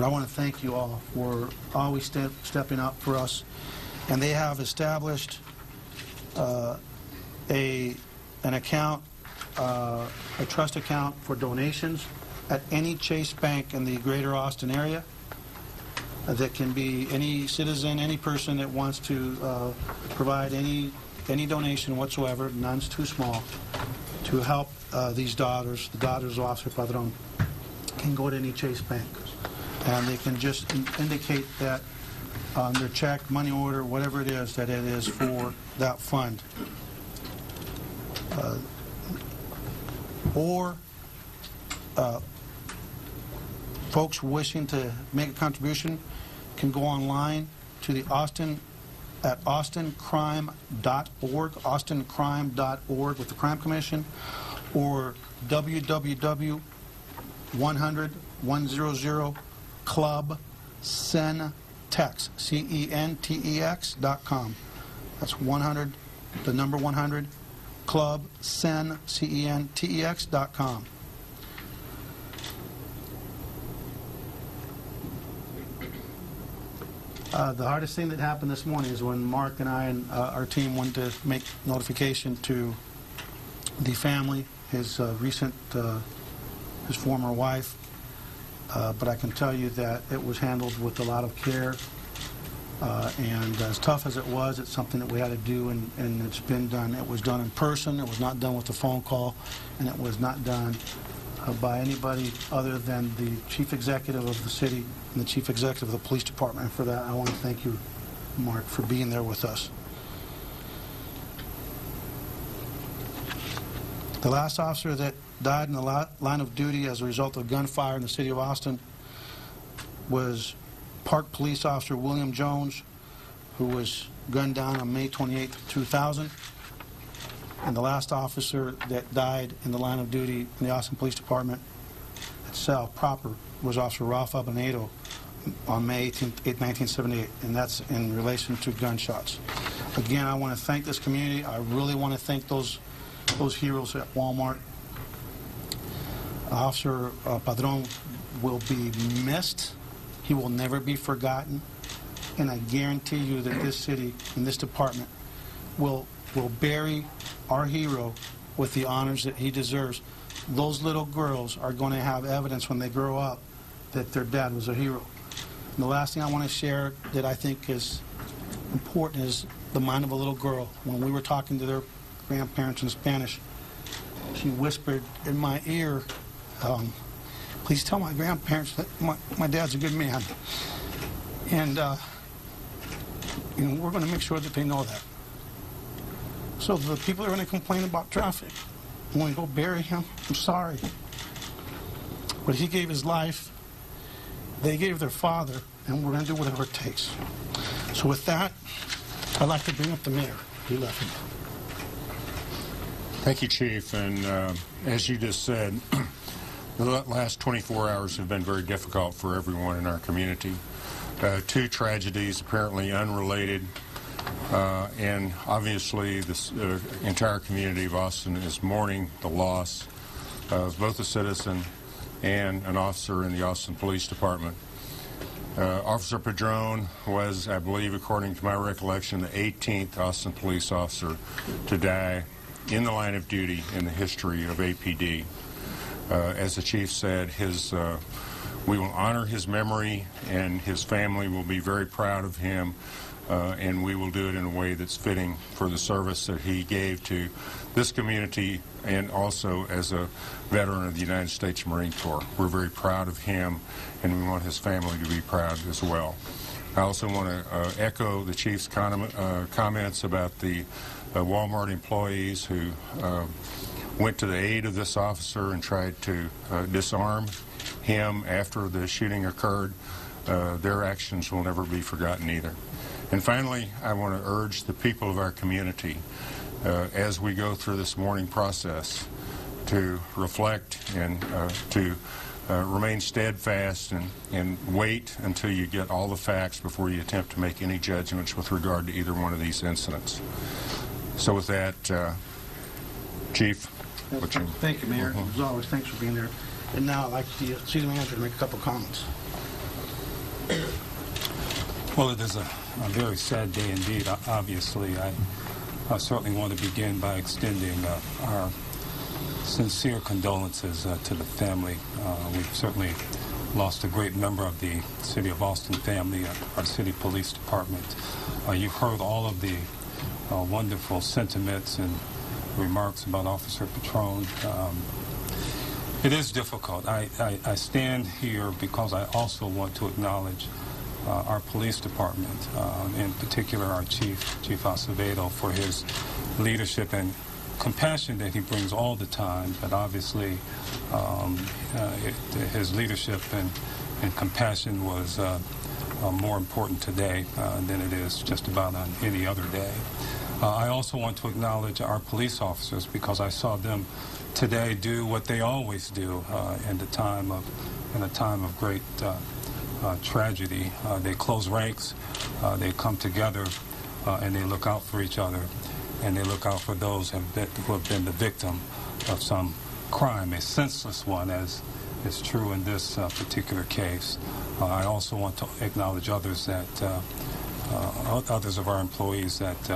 But I want to thank you all for always stepping up for us. And they have established an account, a trust account for donations at any Chase Bank in the greater Austin area. That can be any citizen, any person that wants to provide any donation whatsoever, none's too small, to help these daughters, the daughters of Officer Padron, can go to any Chase Bank. And they can just indicate that on their check, money order, whatever it is, that it is for that fund. Or folks wishing to make a contribution can go online to the austincrime.org, austincrime.org with the Crime Commission, or www.100-100-club-CENTEX, CENTEX.com. That's 100, the number 100, club, CENTEX.com. The hardest thing that happened this morning is when Mark and I and our team went to make notification to the family, his former wife. But I can tell you that it was handled with a lot of care. And as tough as it was, it's something that we had to do, and it's been done. It was done in person. It was not done with a phone call, and it was not done by anybody other than the chief executive of the city and the chief executive of the police department. And for that, I want to thank you, Mark, for being there with us. The last officer that died in the line of duty as a result of gunfire in the city of Austin was Park Police Officer William Jones, who was gunned down on May 28, 2000. And the last officer that died in the line of duty in the Austin Police Department itself, proper, was Officer Ralph Albanado on May 18, 1978, and that's in relation to gunshots. Again, I want to thank this community. I really want to thank those heroes at Walmart. Officer Padron will be missed. He will never be forgotten. And I guarantee you that this city and this department will bury our hero with the honors that he deserves. Those little girls are going to have evidence when they grow up that their dad was a hero. And the last thing I want to share that I think is important is the mind of a little girl. When we were talking to their grandparents in Spanish, she whispered in my ear, please tell my grandparents that my dad's a good man. And you know, we're going to make sure that they know that. So the people that are going to complain about traffic, when we go bury him, I'm sorry. But he gave his life, they gave their father, and we're going to do whatever it takes. So with that, I'd like to bring up the mayor. He left him. Thank you, Chief. And as you just said, the last 24 hours have been very difficult for everyone in our community. Two tragedies, apparently unrelated, and obviously this entire community of Austin is mourning the loss of both a citizen and an officer in the Austin Police Department. Officer Padron was, I believe, according to my recollection, the 18th Austin police officer to die in the line of duty in the history of APD. As the chief said, we will honor his memory, and his family will be very proud of him, and we will do it in a way that's fitting for the service that he gave to this community and also as a veteran of the United States Marine Corps. We're very proud of him, and we want his family to be proud as well. I also want to echo the chief's comments about the Walmart employees who went to the aid of this officer and tried to disarm him after the shooting occurred. Their actions will never be forgotten either. And finally, I want to urge the people of our community, as we go through this mourning process, to reflect and to remain steadfast and wait until you get all the facts before you attempt to make any judgments with regard to either one of these incidents. So with that, Chief. Thank you, Mayor. As always, thanks for being there. And now I'd like the city manager to make a couple comments. Well, it is a very sad day indeed. Obviously, I certainly want to begin by extending our sincere condolences to the family. We've certainly lost a great member of the City of Austin family, our city police department. You've heard all of the wonderful sentiments and remarks about Officer Padron. It is difficult. I stand here because I also want to acknowledge our police department, in particular our Chief Acevedo, for his leadership and compassion that he brings all the time, but obviously his leadership and compassion was more important today than it is just about on any other day. I also want to acknowledge our police officers because I saw them today do what they always do in a time of great tragedy. They close ranks, they come together, and they look out for each other, and they look out for those who have been the victim of some crime, a senseless one, as is true in this particular case. I also want to acknowledge others of our employees that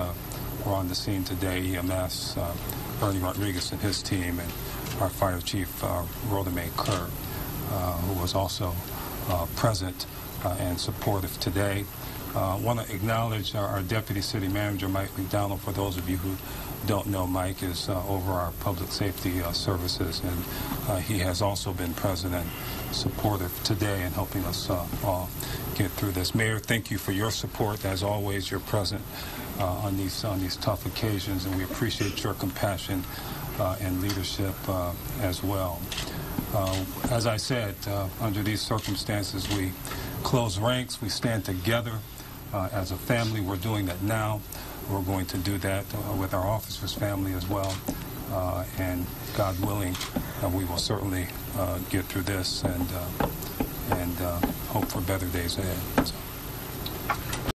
were on the scene today, EMS, Bernie Rodriguez and his team, and our Fire Chief, Rodame Kerr, who was also present and supportive today. I want to acknowledge our Deputy City Manager, Mike McDonald. For those of you who don't know, Mike is over our public safety services, and he has also been present and supportive today in helping us all get through this. Mayor, thank you for your support. As always, you're present on these tough occasions, and we appreciate your compassion and leadership as well. As I said, under these circumstances, we close ranks, we stand together as a family. We're doing that now. We're going to do that with our officers' family as well. And God willing, we will certainly get through this and hope for better days ahead. So.